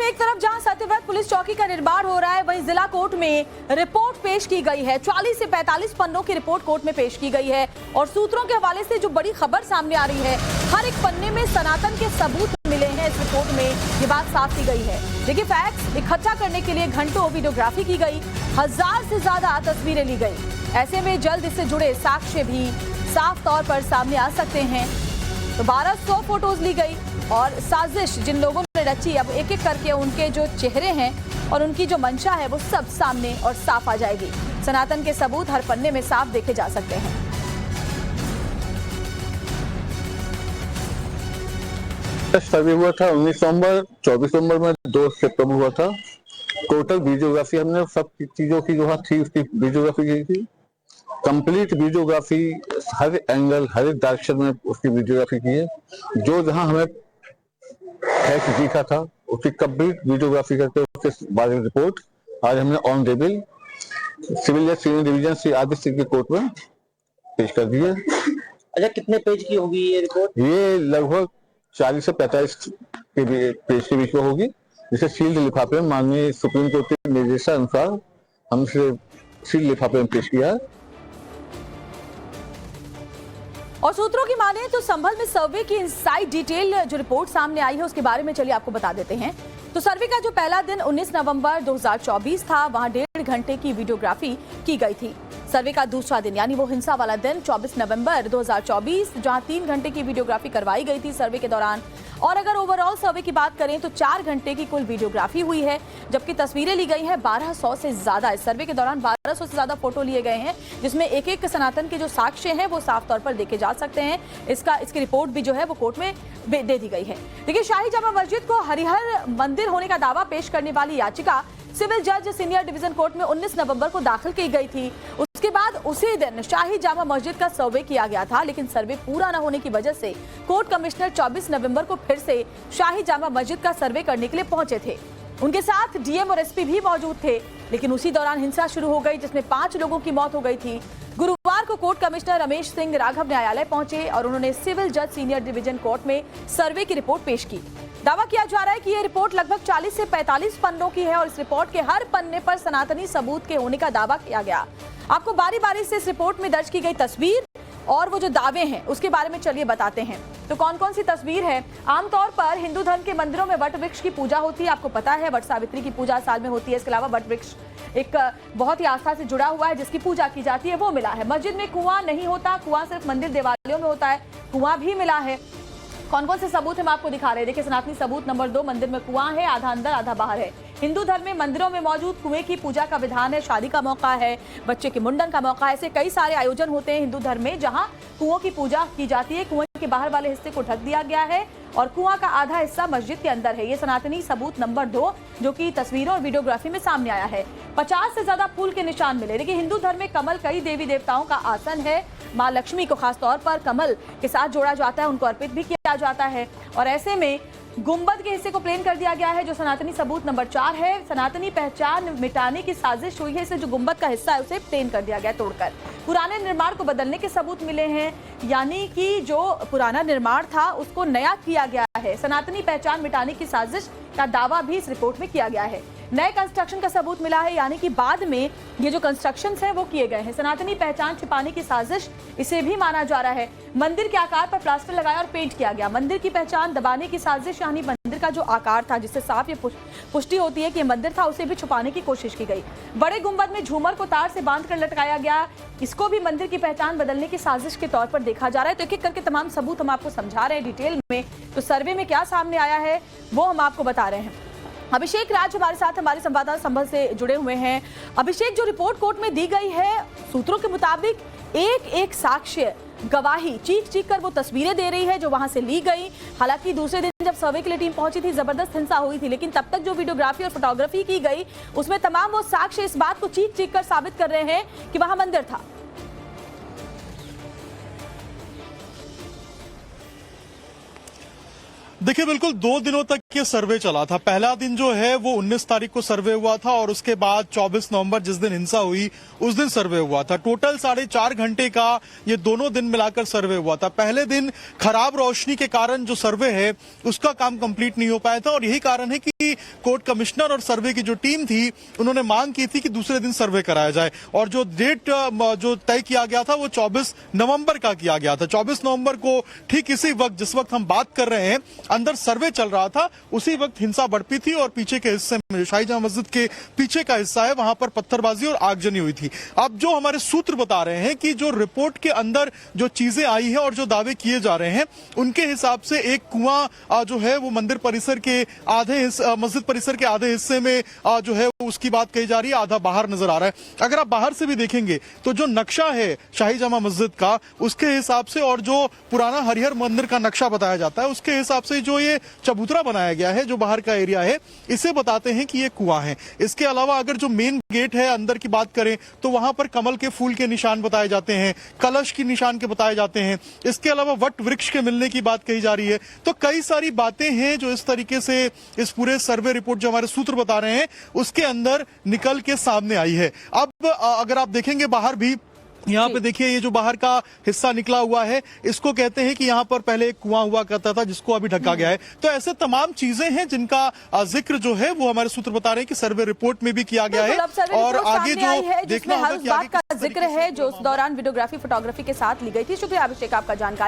एक तरफ जहां सत्यव्रत पुलिस चौकी का निर्माण हो रहा है, वहीं जिला कोर्ट में रिपोर्ट पेश की गई है। 40 से 45 पन्नों की रिपोर्ट कोर्ट में पेश की गई है और सूत्रों के हवाले से जो बड़ी खबर सामने आ रही है, हर एक पन्ने में सनातन के सबूत मिले हैं। इस रिपोर्ट में ये बात साफ की गई है। देखिए, फैक्ट्स इकट्ठा करने के लिए घंटों वीडियोग्राफी की गई, 1000 से ज्यादा तस्वीरें ली गई। ऐसे में जल्द इससे जुड़े साक्ष्य भी साफ तौर पर सामने आ सकते हैं। तो 1200 फोटोज ली गई और साजिश जिन लोगों ने रची, अब एक एक करके उनके जो चेहरे हैं और उनकी जो मंशा है वो सब सामने और साफ आ जाएगी। सनातन के सबूत हर पन्ने में साफ देखे जा सकते हैं। सर्वे हुआ था 19 नवंबर, 24 नवंबर में 2 सितंबर हुआ था। टोटल वीडियोग्राफी हमने सब चीजों की जो थी उसकी वीडियोग्राफी की थी। कंप्लीट वीडियोग्राफी, हर एंगल, हर डायरेक्शन में उसकी वीडियोग्राफी की है। जो जहां हमें फैक्ट दिखा था उसकी कंप्लीट वीडियोग्राफी करके उसके बारे में रिपोर्ट आज हमने ऑनरेबल सिविल जज सीनियर डिवीजन श्री आदित्य सिंह की कोर्ट में पेश कर दी है। अच्छा, कितने पेज की होगी ये रिपोर्ट? ये लगभग 40 से 45 के पेज के बीच में होगी, जिसे सील्ड लिफाफे में माननीय सुप्रीम कोर्ट के निर्देशानुसार हमसे सील्ड लिफाफे में पेश किया है। और सूत्रों की माने तो संभल में सर्वे की इनसाइड डिटेल जो रिपोर्ट सामने आई है उसके बारे में चलिए आपको बता देते हैं। तो सर्वे का जो पहला दिन 19 नवंबर 2024 था, वहां 1.5 घंटे की वीडियोग्राफी की गई थी। सर्वे का दूसरा दिन यानी वो हिंसा वाला दिन 24 नवंबर 2024, जहां 3 घंटे की वीडियोग्राफी करवाई गई थी सर्वे के दौरान। और अगर ओवरऑल सर्वे की बात करें तो 4 घंटे की कुल वीडियोग्राफी हुई है, जबकि तस्वीरें ली गई हैं 1200 से ज्यादा। इस सर्वे के दौरान 1200 से ज्यादा फोटो लिए गए हैं, जिसमें एक एक सनातन के जो साक्ष्य हैं वो साफ तौर पर देखे जा सकते हैं। इसकी रिपोर्ट भी जो है वो कोर्ट में दे दी गई है। देखिए, शाही जामा मस्जिद को हरिहर मंदिर होने का दावा पेश करने वाली याचिका सिविल जज सीनियर डिवीजन कोर्ट में 19 नवंबर को दाखिल की गई थी। उसके बाद उसी दिन शाही जामा मस्जिद का सर्वे किया गया था, लेकिन सर्वे पूरा न होने की वजह से कोर्ट कमिश्नर 24 नवंबर को फिर से शाही जामा मस्जिद का सर्वे करने के लिए पहुंचे थे। उनके साथ डीएम और एसपी भी मौजूद थे, लेकिन उसी दौरान हिंसा शुरू हो गई, जिसमें 5 लोगों की मौत हो गई थी। गुरुवार को कोर्ट कमिश्नर रमेश सिंह राघव न्यायालय पहुंचे और उन्होंने सिविल जज सीनियर डिवीजन कोर्ट में सर्वे की रिपोर्ट पेश की। दावा किया जा रहा है कि यह रिपोर्ट लगभग 40 से 45 पन्नों की है और इस रिपोर्ट के हर पन्ने पर सनातनी सबूत के होने का दावा किया गया। आपको बारी बारी से इस रिपोर्ट में दर्ज की गई तस्वीर और वो जो दावे हैं उसके बारे में चलिए बताते हैं। तो कौन कौन सी तस्वीर है? आमतौर पर हिंदू धर्म के मंदिरों में वट वृक्ष की पूजा होती है, आपको पता है। वट सावित्री की पूजा साल में होती है। इसके अलावा वट वृक्ष एक बहुत ही आस्था से जुड़ा हुआ है जिसकी पूजा की जाती है, वो मिला है। मस्जिद में कुआं नहीं होता, कुआं सिर्फ मंदिर देवालयों में होता है, कुआं भी मिला है। कौन कौन से सबूत हम आपको दिखा रहे हैं, देखिए। सनातनी सबूत नंबर 2, मंदिर में कुआं है, आधा अंदर आधा बाहर है। हिंदू धर्म में मंदिरों में मौजूद कुएं की पूजा का विधान है। शादी का मौका है, बच्चे के मुंडन का मौका है, ऐसे कई सारे आयोजन होते हैं हिंदू धर्म में जहां कुओं की पूजा की जाती है। कुएं के बाहर वाले हिस्से को ढक दिया गया है और कुआं का आधा हिस्सा मस्जिद के अंदर है। ये सनातनी सबूत नंबर 2 जो कि तस्वीरों और वीडियोग्राफी में सामने आया है। 50 से ज्यादा फूल के निशान मिले। देखिए, हिंदू धर्म में कमल कई देवी देवताओं का आसन है। माँ लक्ष्मी को खास तौर पर कमल के साथ जोड़ा जाता है, उनको अर्पित भी किया जाता है। और ऐसे में गुंबद के हिस्से को प्लेन कर दिया गया है, जो सनातनी सबूत नंबर 4 है। सनातनी पहचान मिटाने की साजिश हुई है, इसे जो गुंबद का हिस्सा है उसे प्लेन कर दिया गया तोड़कर। पुराने निर्माण को बदलने के सबूत मिले हैं, यानी कि जो पुराना निर्माण था उसको नया किया गया है। सनातनी पहचान मिटाने की साजिश का दावा भी इस रिपोर्ट में किया गया है। नए कंस्ट्रक्शन का सबूत मिला है, यानी कि बाद में ये जो कंस्ट्रक्शंस हैं वो किए गए हैं। सनातनी पहचान छिपाने की साजिश इसे भी माना जा रहा है। मंदिर के आकार पर प्लास्टर लगाया और पेंट किया गया। मंदिर की पहचान दबाने की साजिश, यानी मंदिर का जो आकार था जिससे साफ ये पुष्टि होती है कि मंदिर था, उसे भी छुपाने की कोशिश की गई। बड़े गुंबद में झूमर को तार से बांधकर लटकाया गया, इसको भी मंदिर की पहचान बदलने की साजिश के तौर पर देखा जा रहा है। तो एक एक करके तमाम सबूत हम आपको समझा रहे हैं डिटेल में। तो सर्वे में क्या सामने आया है वो हम आपको बता रहे हैं। अभिषेक राज हमारे साथ हमारे संवाददाता संभल से जुड़े हुए हैं। अभिषेक, जो रिपोर्ट कोर्ट में दी गई है, सूत्रों के मुताबिक एक एक साक्ष्य गवाही चीख कर वो तस्वीरें दे रही है जो वहां से ली गई। हालांकि दूसरे दिन जब सर्वे के लिए टीम पहुंची थी, जबरदस्त हिंसा हुई थी, लेकिन तब तक जो वीडियोग्राफी और फोटोग्राफी की गई उसमें तमाम वो साक्ष्य इस बात को चीख कर साबित कर रहे हैं कि वहां मंदिर था। देखिए बिल्कुल 2 दिनों तक ये सर्वे चला था। पहला दिन जो है वो 19 तारीख को सर्वे हुआ था और उसके बाद 24 नवंबर जिस दिन हिंसा हुई उस दिन सर्वे हुआ था। टोटल 4.5 घंटे का ये दोनों दिन मिलाकर सर्वे हुआ था। पहले दिन खराब रोशनी के कारण जो सर्वे है उसका काम कंप्लीट नहीं हो पाया था और यही कारण है कि कोर्ट कमिश्नर और सर्वे की जो टीम थी उन्होंने मांग की थी कि दूसरे दिन सर्वे कराया जाए और जो डेट जो तय किया गया था वो 24 नवंबर का किया गया था। 24 नवंबर को ठीक इसी वक्त जिस वक्त हम बात कर रहे हैं अंदर सर्वे चल रहा था उसी वक्त हिंसा बढ़ती थी और पीछे के हिस्से में शाही जमा मस्जिद के पीछे का हिस्सा है वहां पर पत्थरबाजी और आगजनी हुई थी। अब जो हमारे सूत्र बता रहे हैं कि जो रिपोर्ट के अंदर जो चीजें आई है और जो दावे किए जा रहे हैं उनके हिसाब से एक कुआं जो है वो मंदिर परिसर के मस्जिद परिसर के आधे हिस्से में जो है उसकी बात कही जा रही है, आधा बाहर नजर आ रहा है। अगर आप बाहर से भी देखेंगे तो जो नक्शा है शाही जमा मस्जिद का उसके हिसाब से और जो पुराना हरिहर मंदिर का नक्शा बताया जाता है उसके हिसाब से जो ये चबूतरा बनाया गया है जो बाहर का एरिया है इसे बताते हैं कि ये कुआं है। इसके अलावा अगर जो मेन गेट है अंदर की बात करें तो वहां पर कमल के फूल के निशान बताए जाते हैं, कलश की निशान के बताए जाते हैं। इसके अलावा वट वृक्ष के मिलने की बात कही जा रही है। तो कई सारी बातें हैं जो इस तरीके से इस पूरे सर्वे रिपोर्ट जो हमारे सूत्र बता रहे हैं उसके अंदर निकल के सामने आई है। अब अगर आप देखेंगे बाहर भी यहाँ पे देखिए ये जो बाहर का हिस्सा निकला हुआ है इसको कहते हैं कि यहाँ पर पहले एक कुआं हुआ करता था जिसको अभी ढका गया है। तो ऐसे तमाम चीजें हैं जिनका जिक्र जो है वो हमारे सूत्र बता रहे हैं कि सर्वे रिपोर्ट में भी किया गया है और आगे जो देखना होगा कि आगे का जिक्र है जो उस दौरान वीडियोग्राफी फोटोग्राफी के साथ ली गई थी। शुक्रिया अभिषेक आपका जानकारी।